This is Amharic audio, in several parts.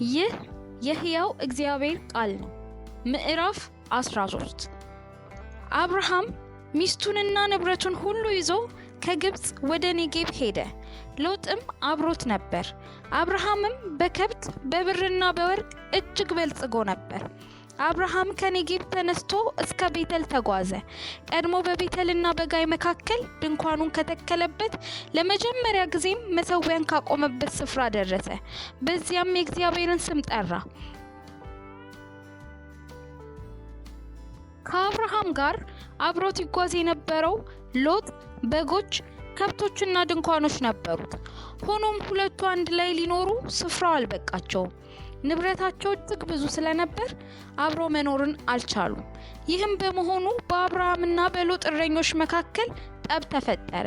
ይህ የሕያው እግዚአብሔር ቃል ነው። ምዕራፍ 13 አብርሃም ሚስቱንና ንብረቱን ሁሉ ይዞ ከግብጽ ወደ ኔጌብ ሄደ። ሎጥም አብሮት ነበር። አብርሃምም በከብት በብርና በወርቅ እጅግ በልጽጎ ነበር። አብርሃም ከኔጌብ ተነስቶ እስከ ቤተል ተጓዘ። ቀድሞ በቤተልና በጋይ መካከል ድንኳኑን ከተከለበት ለመጀመሪያ ጊዜም መሠዊያን ካቆመበት ስፍራ ደረሰ። በዚያም የእግዚአብሔርን ስም ጠራ። ከአብርሃም ጋር አብሮት ይጓዝ የነበረው ሎጥ በጎች፣ ከብቶችና ድንኳኖች ነበሩት። ሆኖም ሁለቱ አንድ ላይ ሊኖሩ ስፍራው አልበቃቸውም። ንብረታቸው እጅግ ብዙ ስለነበር አብሮ መኖርን አልቻሉም። ይህም በመሆኑ በአብርሃምና በሎጥ እረኞች መካከል ጠብ ተፈጠረ።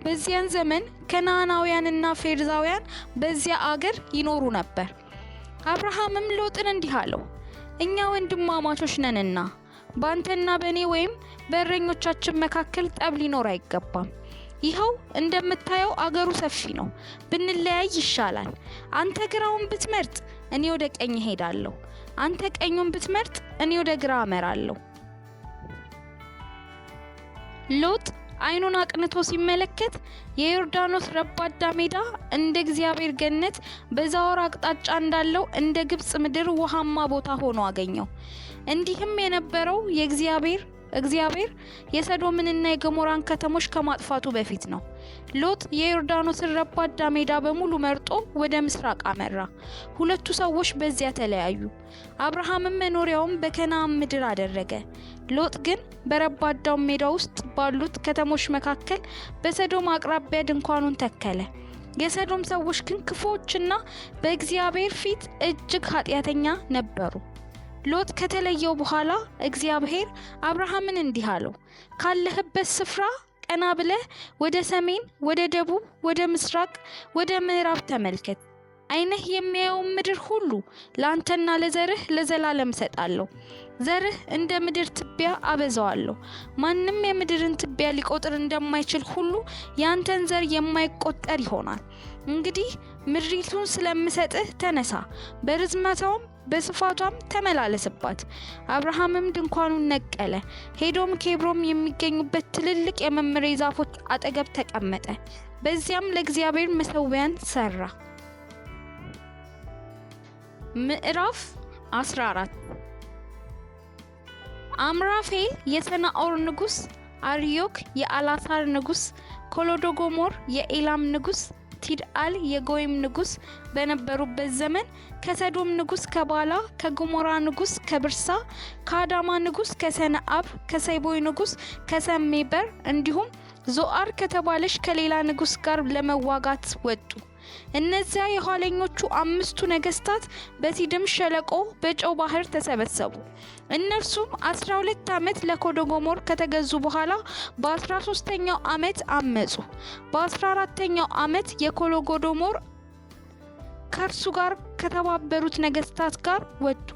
በዚያን ዘመን ከነዓናውያንና ፌርዛውያን በዚያ አገር ይኖሩ ነበር። አብርሃምም ሎጥን እንዲህ አለው፣ እኛ ወንድማማቾች ነንና ባንተና በእኔ ወይም በእረኞቻችን መካከል ጠብ ሊኖር አይገባም። ይኸው እንደምታየው አገሩ ሰፊ ነው፣ ብንለያይ ይሻላል። አንተ ግራውን ብትመርጥ እኔ ወደ ቀኝ ሄዳለሁ፣ አንተ ቀኙን ብትመርጥ እኔ ወደ ግራ አመራለሁ። ሎጥ ዓይኑን አቅንቶ ሲመለከት የዮርዳኖስ ረባዳ ሜዳ እንደ እግዚአብሔር ገነት በዛወር አቅጣጫ እንዳለው እንደ ግብጽ ምድር ውሃማ ቦታ ሆኖ አገኘው። እንዲህም የነበረው እግዚአብሔር የሰዶምንና የገሞራን ከተሞች ከማጥፋቱ በፊት ነው። ሎጥ የዮርዳኖስን ረባዳ ሜዳ በሙሉ መርጦ ወደ ምስራቅ አመራ። ሁለቱ ሰዎች በዚያ ተለያዩ። አብርሃምም መኖሪያውን በከነዓን ምድር አደረገ። ሎጥ ግን በረባዳው ሜዳ ውስጥ ባሉት ከተሞች መካከል በሰዶም አቅራቢያ ድንኳኑን ተከለ። የሰዶም ሰዎች ግን ክፉዎችና በእግዚአብሔር ፊት እጅግ ኃጢአተኛ ነበሩ። ሎጥ ከተለየው በኋላ እግዚአብሔር አብርሃምን እንዲህ አለው፣ ካለህበት ስፍራ ቀና ብለህ ወደ ሰሜን፣ ወደ ደቡብ፣ ወደ ምስራቅ፣ ወደ ምዕራብ ተመልከት። ዓይንህ የሚያየውን ምድር ሁሉ ለአንተና ለዘርህ ለዘላለም እሰጣለሁ። ዘርህ እንደ ምድር ትቢያ አበዛዋለሁ። ማንም የምድርን ትቢያ ሊቆጥር እንደማይችል ሁሉ ያንተን ዘር የማይቆጠር ይሆናል። እንግዲህ ምድሪቱን ስለምሰጥህ ተነሳ፣ በርዝመቷም በስፋቷም ተመላለስባት። አብርሃምም ድንኳኑን ነቀለ፣ ሄዶም ኬብሮን የሚገኙበት ትልልቅ የመምሬ ዛፎች አጠገብ ተቀመጠ። በዚያም ለእግዚአብሔር መሠዊያን ሰራ። ምዕራፍ 14 አምራፌል የሰናዖር ንጉስ፣ አርዮክ የአላሳር ንጉስ፣ ኮሎዶጎሞር የኤላም ንጉስ፣ ቲድአል የጎይም ንጉስ በነበሩበት ዘመን ከሰዶም ንጉስ ከባላ፣ ከገሞራ ንጉስ ከብርሳ፣ ከአዳማ ንጉስ ከሰነአብ፣ ከሰይቦይ ንጉስ ከሰሜበር እንዲሁም ዞአር ከተባለች ከሌላ ንጉስ ጋር ለመዋጋት ወጡ። እነዚያ የኋለኞቹ 5 ነገስታት በሲድም ሸለቆ በጨው ባህር ተሰበሰቡ። እነርሱም 12 ዓመት ለኮሎዶጎሞር ከተገዙ በኋላ በ13ኛው ዓመት አመጹ። በ14ኛው ዓመት የኮሎዶጎሞር ከእርሱ ጋር ከተባበሩት ነገስታት ጋር ወጡ።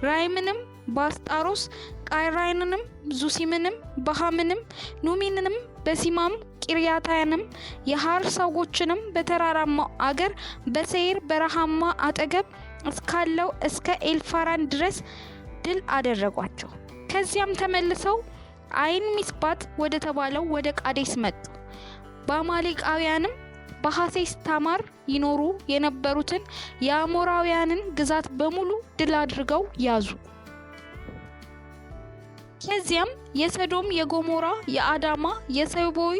ራይምንም፣ ባስጣሮስ፣ ቃይራይንንም፣ ዙሲምንም፣ ባሃምንም፣ ኑሚንንም፣ በሲማም ቂርያታይንም የሐር ሰዎችንም በተራራማው አገር በሴይር በረሃማ አጠገብ እስካለው እስከ ኤልፋራን ድረስ ድል አደረጓቸው። ከዚያም ተመልሰው አይን ሚስባት ወደ ተባለው ወደ ቃዴስ መጡ። በአማሌቃውያንም በሐሴስ ታማር ይኖሩ የነበሩትን የአሞራውያንን ግዛት በሙሉ ድል አድርገው ያዙ። ከዚያም የሰዶም፣ የገሞራ፣ የአዳማ፣ የሰይቦይ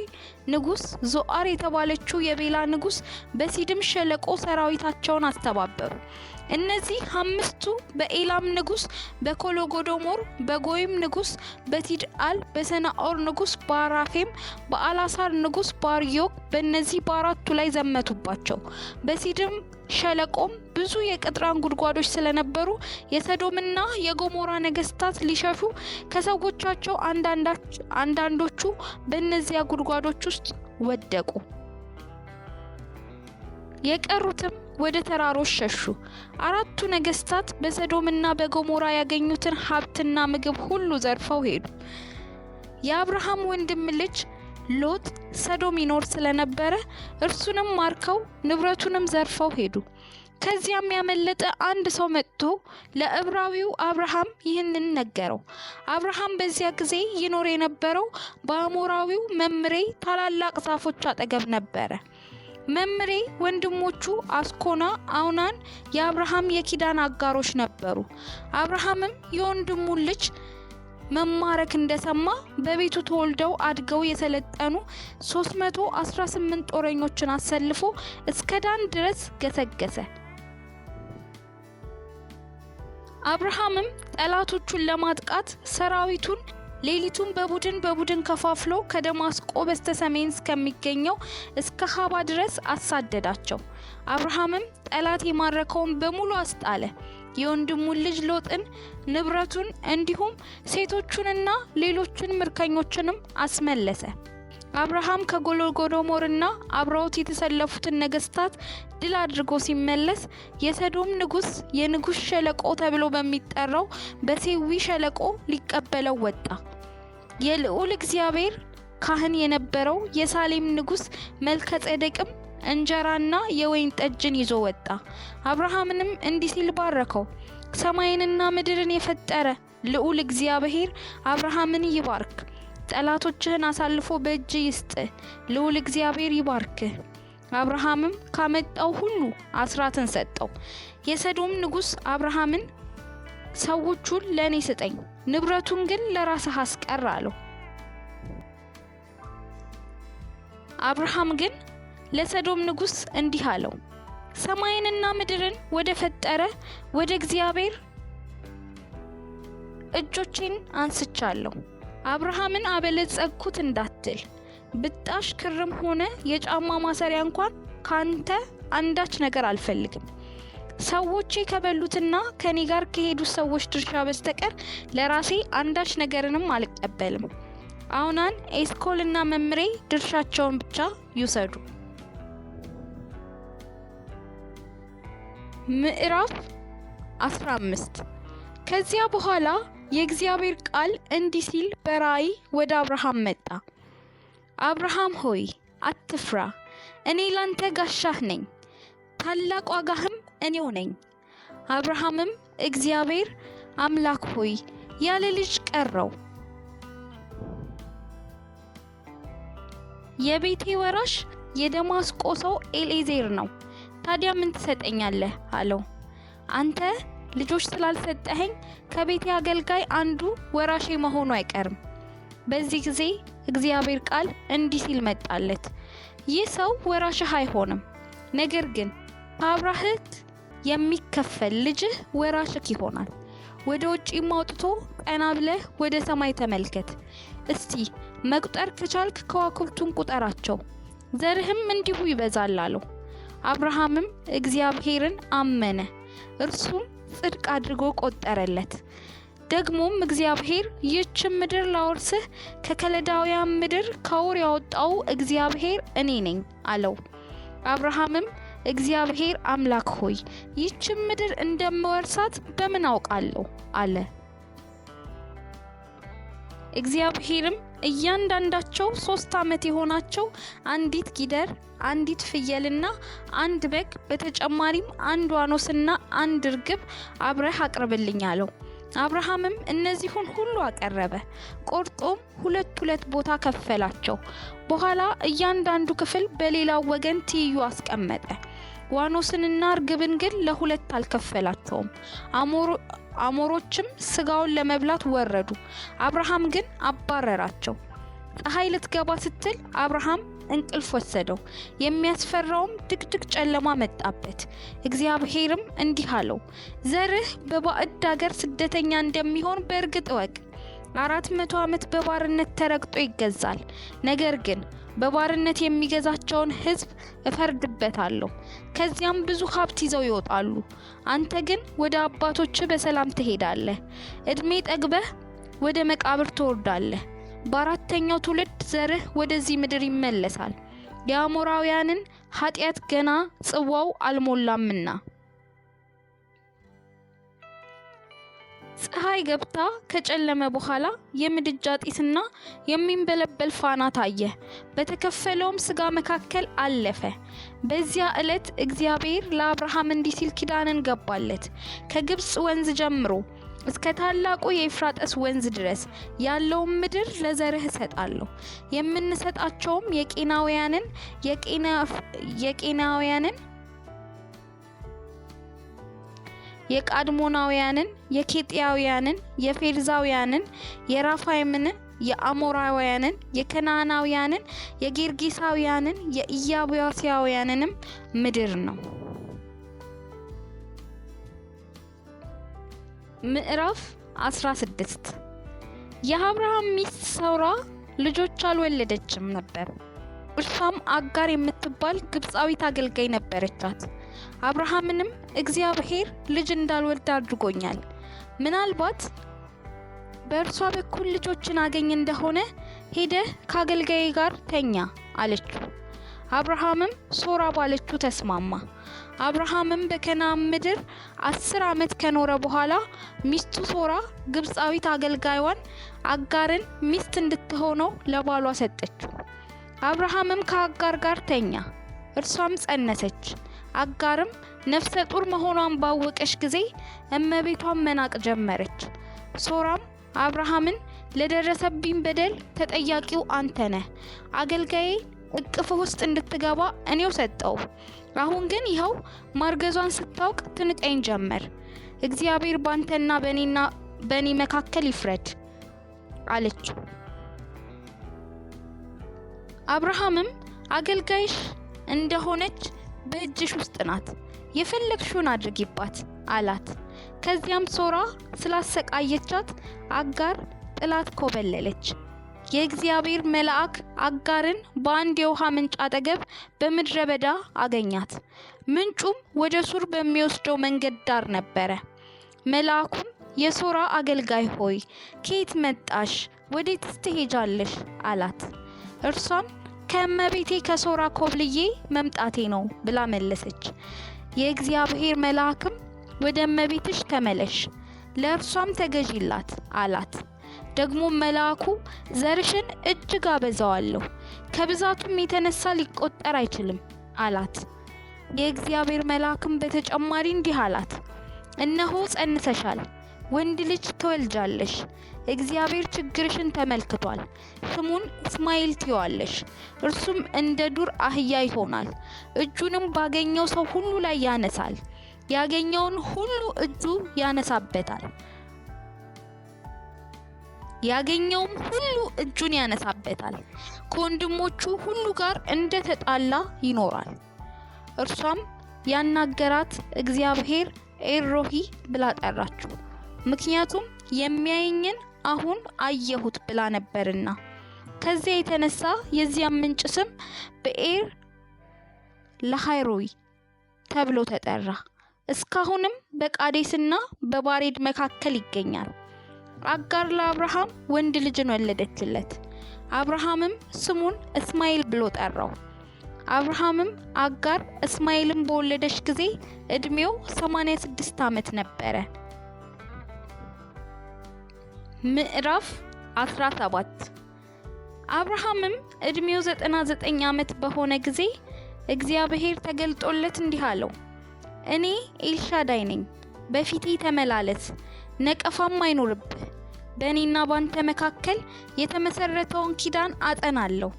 ንጉስ ዞአር የተባለችው የቤላ ንጉስ በሲድም ሸለቆ ሰራዊታቸውን አስተባበሩ። እነዚህ 5ቱ በኤላም ንጉስ፣ በኮሎዶጎሞር፣ በጎይም ንጉስ፣ በቲድአል፣ በሰናዖር ንጉስ፣ በአራፌም፣ በአላሳር ንጉስ፣ በአርዮክ በእነዚህ በአራቱ ላይ ዘመቱባቸው። በሲድም ሸለቆም ብዙ የቅጥራን ጉድጓዶች ስለነበሩ የሰዶምና የገሞራ ነገስታት ሊሸሹ ከሰዎቻቸው አንዳንዶቹ በእነዚያ ጉድጓዶች ውስጥ ወደቁ። የቀሩትም ወደ ተራሮች ሸሹ። 4ቱ ነገስታት በሰዶምና በገሞራ ያገኙትን ሀብትና ምግብ ሁሉ ዘርፈው ሄዱ። የአብርሃም ወንድም ልጅ ሎጥ ሰዶም ይኖር ስለነበረ እርሱንም ማርከው ንብረቱንም ዘርፈው ሄዱ። ከዚያም ያመለጠ አንድ ሰው መጥቶ ለዕብራዊው አብርሃም ይህንን ነገረው። አብርሃም በዚያ ጊዜ ይኖር የነበረው በአሞራዊው መምሬ ታላላቅ ዛፎች አጠገብ ነበረ። መምሬ ወንድሞቹ አስኮና፣ አውናን የአብርሃም የኪዳን አጋሮች ነበሩ። አብርሃምም የወንድሙን ልጅ መማረክ እንደሰማ በቤቱ ተወልደው አድገው የሰለጠኑ 318 ጦረኞችን አሰልፎ እስከ ዳን ድረስ ገሰገሰ። አብርሃምም ጠላቶቹን ለማጥቃት ሰራዊቱን ሌሊቱን በቡድን ከፋፍሎ ከደማስቆ በስተሰሜን እስከሚገኘው እስከ ኻባ ድረስ አሳደዳቸው። አብርሃምም ጠላት የማረከውን በሙሉ አስጣለ። የወንድሙን ልጅ ሎጥን፣ ንብረቱን፣ እንዲሁም ሴቶቹንና ሌሎችን ምርኮኞችንም አስመለሰ። አብርሃም ከጎዶሞርና አብረውት የተሰለፉትን ነገስታት ድል አድርጎ ሲመለስ የሰዶም ንጉስ የንጉስ ሸለቆ ተብሎ በሚጠራው በሴዊ ሸለቆ ሊቀበለው ወጣ። የልዑል እግዚአብሔር ካህን የነበረው የሳሌም ንጉስ መልከጼዴቅም እንጀራና የወይን ጠጅን ይዞ ወጣ። አብርሃምንም እንዲህ ሲል ባረከው። ሰማይንና ምድርን የፈጠረ ልዑል እግዚአብሔር አብርሃምን ይባርክ፣ ጠላቶችህን አሳልፎ በእጅ ይስጥ። ልዑል እግዚአብሔር ይባርክ። አብርሃምም ካመጣው ሁሉ አስራትን ሰጠው። የሰዶም ንጉስ አብርሃምን ሰዎቹን ለኔ ስጠኝ፣ ንብረቱን ግን ለራስህ አስቀር አለው። አብርሃም ግን ለሰዶም ንጉስ እንዲህ አለው፣ ሰማይንና ምድርን ወደ ፈጠረ ወደ እግዚአብሔር እጆቼን አንስቻለሁ። አብርሃምን አበለጸግኩት እንዳትል ብጣሽ ክርም ሆነ የጫማ ማሰሪያ እንኳን ካንተ አንዳች ነገር አልፈልግም። ሰዎቼ ከበሉትና ከኔ ጋር ከሄዱ ሰዎች ድርሻ በስተቀር ለራሴ አንዳች ነገርንም አልቀበልም። አውናን፣ ኤስኮልና መምሬ ድርሻቸውን ብቻ ይውሰዱ። ምዕራፍ 15 ከዚያ በኋላ የእግዚአብሔር ቃል እንዲህ ሲል በራእይ ወደ አብርሃም መጣ። አብርሃም ሆይ አትፍራ፣ እኔ ላንተ ጋሻህ ነኝ፣ ታላቅ ዋጋህም እኔው ነኝ። አብርሃምም እግዚአብሔር አምላክ ሆይ ያለ ልጅ ቀረው፣ የቤቴ ወራሽ የደማስቆ ሰው ኤሊዜር ነው። ታዲያ ምን ትሰጠኛለህ አለው። አንተ ልጆች ስላልሰጠኸኝ ከቤቴ አገልጋይ አንዱ ወራሼ መሆኑ አይቀርም። በዚህ ጊዜ እግዚአብሔር ቃል እንዲህ ሲል መጣለት፣ ይህ ሰው ወራሽህ አይሆንም፣ ነገር ግን ከአብራህት የሚከፈል ልጅህ ወራሽህ ይሆናል። ወደ ውጪም አውጥቶ ቀና ብለህ ወደ ሰማይ ተመልከት፣ እስቲ መቁጠር ከቻልክ ከዋክብቱን ቁጠራቸው፣ ዘርህም እንዲሁ ይበዛል አለው። አብርሃምም እግዚአብሔርን አመነ፣ እርሱም ጽድቅ አድርጎ ቆጠረለት። ደግሞም እግዚአብሔር ይህችን ምድር ላወርስህ ከከለዳውያን ምድር ከውር ያወጣው እግዚአብሔር እኔ ነኝ አለው። አብርሃምም እግዚአብሔር አምላክ ሆይ ይህችን ምድር እንደምወርሳት በምን አውቃለሁ አለ። እግዚአብሔርም እያንዳንዳቸው 3 ዓመት የሆናቸው አንዲት ጊደር፣ አንዲት ፍየልና አንድ በግ በተጨማሪም አንድ ዋኖስና አንድ ርግብ አብረህ አቅርብልኝ አለው። አብርሃምም እነዚሁን ሁሉ አቀረበ። ቆርጦም 2 ቦታ ከፈላቸው። በኋላ እያንዳንዱ ክፍል በሌላው ወገን ትይዩ አስቀመጠ። ዋኖስንና ርግብን ግን ለሁለት አልከፈላቸውም። አሞሮችም ስጋውን ለመብላት ወረዱ። አብርሃም ግን አባረራቸው። ፀሐይ ልትገባ ስትል አብርሃም እንቅልፍ ወሰደው። የሚያስፈራውም ድቅድቅ ጨለማ መጣበት። እግዚአብሔርም እንዲህ አለው፣ ዘርህ በባዕድ ሀገር ስደተኛ እንደሚሆን በእርግጥ እወቅ። 400 ዓመት በባርነት ተረግጦ ይገዛል። ነገር ግን በባርነት የሚገዛቸውን ሕዝብ እፈርድበታለሁ። ከዚያም ብዙ ሀብት ይዘው ይወጣሉ። አንተ ግን ወደ አባቶች በሰላም ትሄዳለህ። እድሜ ጠግበህ ወደ መቃብር ትወርዳለህ። በአራተኛው ትውልድ ዘርህ ወደዚህ ምድር ይመለሳል። የአሞራውያንን ኃጢአት ገና ጽዋው አልሞላምና። ፀሐይ ገብታ ከጨለመ በኋላ የምድጃ ጢስና የሚንበለበል ፋና ታየ። በተከፈለውም ስጋ መካከል አለፈ። በዚያ ዕለት እግዚአብሔር ለአብርሃም እንዲህ ሲል ኪዳንን ገባለት። ከግብጽ ወንዝ ጀምሮ እስከ ታላቁ የኤፍራጥስ ወንዝ ድረስ ያለውን ምድር ለዘርህ እሰጣለሁ። የምንሰጣቸውም የቄናውያንን የቃድሞናውያንን፣ የኬጢያውያንን፣ የፌርዛውያንን፣ የራፋይምን፣ የአሞራውያንን፣ የከናናውያንን፣ የጌርጌሳውያንን፣ የኢያቡሳውያንንም ምድር ነው። ምዕራፍ 16 የአብርሃም ሚስት ሣራ ልጆች አልወለደችም ነበር። እርሷም አጋር የምትባል ግብፃዊት አገልጋይ ነበረቻት። አብርሃምንም እግዚአብሔር ልጅ እንዳልወልድ አድርጎኛል፣ ምናልባት በእርሷ በኩል ልጆችን አገኝ እንደሆነ ሄደህ ከአገልጋዬ ጋር ተኛ አለችው። አብርሃምም ሦራ ባለችው ተስማማ። አብርሃምም በከነዓን ምድር 10 ዓመት ከኖረ በኋላ ሚስቱ ሦራ ግብፃዊት አገልጋይዋን አጋርን ሚስት እንድትሆነው ለባሏ ሰጠችው። አብርሃምም ከአጋር ጋር ተኛ፣ እርሷም ጸነሰች። አጋርም ነፍሰ ጡር መሆኗን ባወቀች ጊዜ እመቤቷን መናቅ ጀመረች። ሦራም አብርሃምን ለደረሰብኝ በደል ተጠያቂው አንተ ነህ፣ አገልጋዬ እቅፍ ውስጥ እንድትገባ እኔው ሰጠው። አሁን ግን ይኸው ማርገዟን ስታውቅ ትንቀኝ ጀመር። እግዚአብሔር ባንተና በእኔ መካከል ይፍረድ አለችው። አብርሃምም አገልጋይሽ እንደሆነች በእጅሽ ውስጥ ናት፣ የፈለግሽውን አድርጊባት አላት። ከዚያም ሦራ ስላሰቃየቻት አጋር ጥላት ኮበለለች። የእግዚአብሔር መልአክ አጋርን በአንድ የውሃ ምንጭ አጠገብ በምድረ በዳ አገኛት። ምንጩም ወደ ሱር በሚወስደው መንገድ ዳር ነበረ። መልአኩም የሦራ አገልጋይ ሆይ ከየት መጣሽ? ወዴትስ ትሄጃለሽ? አላት። እርሷም ከእመቤቴ ከሦራ ኮብልዬ መምጣቴ ነው ብላ መለሰች። የእግዚአብሔር መልአክም ወደ እመቤትሽ ተመለሽ፣ ለእርሷም ተገዢላት አላት። ደግሞ መልአኩ ዘርሽን እጅግ አበዛዋለሁ፣ ከብዛቱም የተነሳ ሊቆጠር አይችልም አላት። የእግዚአብሔር መልአክም በተጨማሪ እንዲህ አላት፣ እነሆ ጸንሰሻል፣ ወንድ ልጅ ትወልጃለሽ። እግዚአብሔር ችግርሽን ተመልክቷል። ስሙን እስማኤል ትይዋለሽ። እርሱም እንደ ዱር አህያ ይሆናል። እጁንም ባገኘው ሰው ሁሉ ላይ ያነሳል፣ ያገኘውን ሁሉ እጁ ያነሳበታል። ያገኘውም ሁሉ እጁን ያነሳበታል። ከወንድሞቹ ሁሉ ጋር እንደተጣላ ይኖራል። እርሷም ያናገራት እግዚአብሔር ኤልሮሂ ብላ ጠራችው፣ ምክንያቱም የሚያየኝን አሁን አየሁት ብላ ነበርና። ከዚያ የተነሳ የዚያም ምንጭ ስም ብኤር ለሃይሮይ ተብሎ ተጠራ። እስካሁንም በቃዴስና በባሬድ መካከል ይገኛል። አጋር ለአብርሃም ወንድ ልጅን ወለደችለት። አብርሃምም ስሙን እስማኤል ብሎ ጠራው። አብርሃምም አጋር እስማኤልን በወለደች ጊዜ ዕድሜው 86 ዓመት ነበረ። ምዕራፍ 17 አብርሃምም ዕድሜው 99 ዓመት በሆነ ጊዜ እግዚአብሔር ተገልጦለት እንዲህ አለው፣ እኔ ኤልሻዳይ ነኝ፣ በፊቴ ተመላለስ፣ ነቀፋም አይኖርብህ። በእኔና ባንተ መካከል የተመሰረተውን ኪዳን አጸናለሁ፣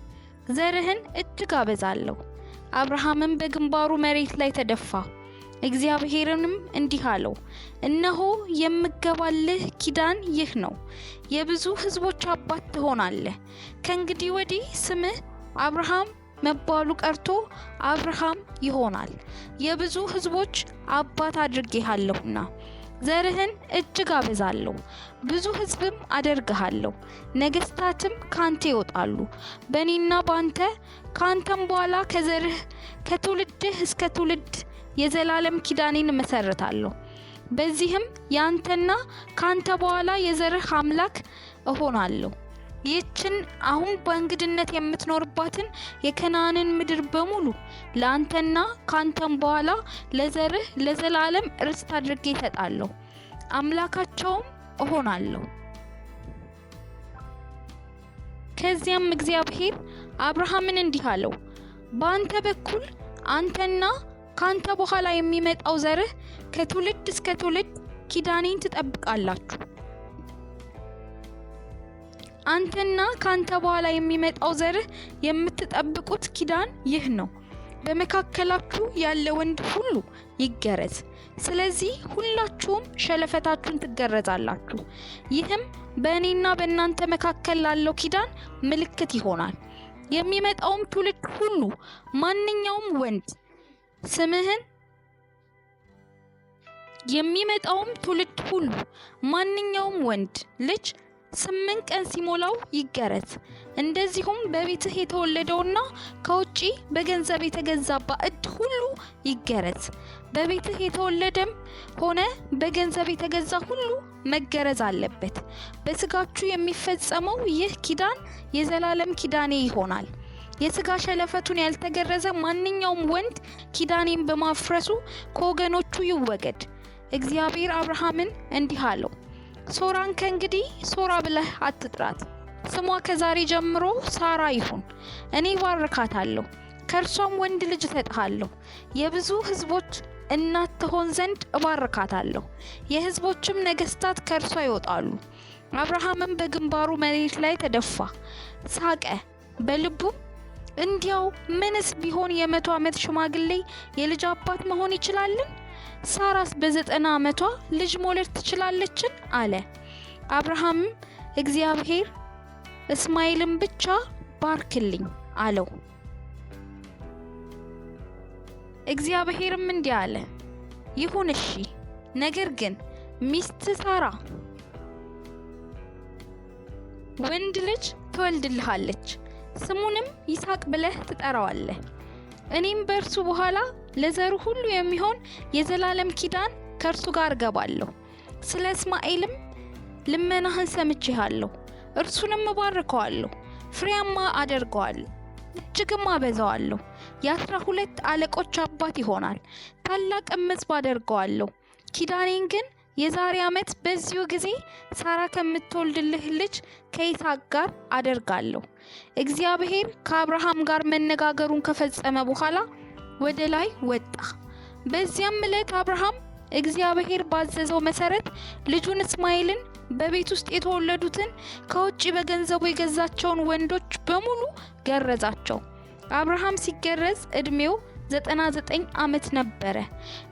ዘርህን እጅግ አበዛለሁ። አብርሃምም በግንባሩ መሬት ላይ ተደፋ። እግዚአብሔርንም እንዲህ አለው፣ እነሆ የምገባልህ ኪዳን ይህ ነው፣ የብዙ ሕዝቦች አባት ትሆናለህ። ከእንግዲህ ወዲህ ስምህ አብርሃም መባሉ ቀርቶ አብርሃም ይሆናል፣ የብዙ ሕዝቦች አባት አድርጌሃለሁና። ዘርህን እጅግ አበዛለሁ፣ ብዙ ሕዝብም አደርግሃለሁ። ነገሥታትም ካንተ ይወጣሉ። በእኔና ባንተ ካንተም በኋላ ከዘርህ ከትውልድህ እስከ ትውልድ የዘላለም ኪዳኔን እመሰርታለሁ። በዚህም ያንተና ካንተ በኋላ የዘርህ አምላክ እሆናለሁ። ይህችን አሁን በእንግድነት የምትኖርባትን የከነዓንን ምድር በሙሉ ለአንተና ካንተም በኋላ ለዘርህ ለዘላለም ርስት አድርጌ እሰጣለሁ። አምላካቸውም እሆናለሁ። ከዚያም እግዚአብሔር አብርሃምን እንዲህ አለው፣ በአንተ በኩል አንተና ካንተ በኋላ የሚመጣው ዘርህ ከትውልድ እስከ ትውልድ ኪዳኔን ትጠብቃላችሁ። አንተና ካንተ በኋላ የሚመጣው ዘርህ የምትጠብቁት ኪዳን ይህ ነው፣ በመካከላችሁ ያለ ወንድ ሁሉ ይገረዝ። ስለዚህ ሁላችሁም ሸለፈታችሁን ትገረዛላችሁ። ይህም በእኔና በእናንተ መካከል ላለው ኪዳን ምልክት ይሆናል። የሚመጣውም ትውልድ ሁሉ ማንኛውም ወንድ ልጅ 8 ቀን ሲሞላው ይገረዝ። እንደዚሁም በቤትህ የተወለደውና ከውጪ በገንዘብ የተገዛ ባዕድ ሁሉ ይገረዝ። በቤትህ የተወለደም ሆነ በገንዘብ የተገዛ ሁሉ መገረዝ አለበት። በስጋችሁ የሚፈጸመው ይህ ኪዳን የዘላለም ኪዳኔ ይሆናል። የስጋ ሸለፈቱን ያልተገረዘ ማንኛውም ወንድ ኪዳኔን በማፍረሱ ከወገኖቹ ይወገድ። እግዚአብሔር አብርሃምን እንዲህ አለው፣ ሶራን ከእንግዲህ ሶራ ብለህ አትጥራት፣ ስሟ ከዛሬ ጀምሮ ሳራ ይሁን። እኔ ባርካታለሁ፣ ከእርሷም ወንድ ልጅ እሰጥሃለሁ። የብዙ ሕዝቦች እናት ትሆን ዘንድ እባርካታለሁ፣ የሕዝቦችም ነገሥታት ከእርሷ ይወጣሉ። አብርሃምም በግንባሩ መሬት ላይ ተደፋ፣ ሳቀ፣ በልቡም እንዲያው ምንስ ቢሆን የ100 ዓመት ሽማግሌ የልጅ አባት መሆን ይችላልን? ሳራስ በ90 ዓመቷ ልጅ መውለድ ትችላለችን? አለ። አብርሃምም እግዚአብሔር እስማኤልን ብቻ ባርክልኝ አለው። እግዚአብሔርም እንዲህ አለ፣ ይሁን እሺ፣ ነገር ግን ሚስት ሳራ ወንድ ልጅ ትወልድልሃለች፣ ስሙንም ይስሐቅ ብለህ ትጠራዋለህ። እኔም በእርሱ በኋላ ለዘሩ ሁሉ የሚሆን የዘላለም ኪዳን ከእርሱ ጋር እገባለሁ። ስለ እስማኤልም ልመናህን ሰምቼሃለሁ፣ እርሱንም እባርከዋለሁ፣ ፍሬያማ አደርገዋለሁ፣ እጅግም አበዛዋለሁ። የ12 አለቆች አባት ይሆናል፣ ታላቅም ሕዝብ አደርገዋለሁ። ኪዳኔን ግን የዛሬ ዓመት በዚሁ ጊዜ ሳራ ከምትወልድልህ ልጅ ከይስሐቅ ጋር አደርጋለሁ። እግዚአብሔር ከአብርሃም ጋር መነጋገሩን ከፈጸመ በኋላ ወደ ላይ ወጣ። በዚያም ዕለት አብርሃም እግዚአብሔር ባዘዘው መሰረት ልጁን እስማኤልን በቤት ውስጥ የተወለዱትን ከውጪ በገንዘቡ የገዛቸውን ወንዶች በሙሉ ገረዛቸው። አብርሃም ሲገረዝ ዕድሜው 99 ዓመት ነበረ።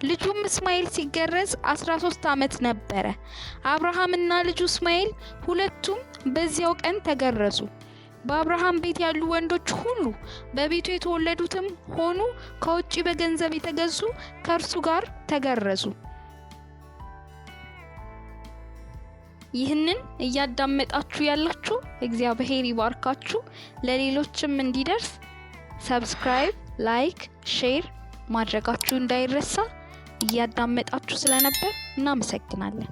ልጁም እስማኤል ሲገረዝ 13 ዓመት ነበረ። አብርሃምና ልጁ እስማኤል ሁለቱም በዚያው ቀን ተገረዙ። በአብርሃም ቤት ያሉ ወንዶች ሁሉ በቤቱ የተወለዱትም ሆኑ ከውጪ በገንዘብ የተገዙ ከእርሱ ጋር ተገረዙ። ይህንን እያዳመጣችሁ ያላችሁ እግዚአብሔር ይባርካችሁ። ለሌሎችም እንዲደርስ ሰብስክራይብ፣ ላይክ፣ ሼር ማድረጋችሁ እንዳይረሳ። እያዳመጣችሁ ስለነበር እናመሰግናለን።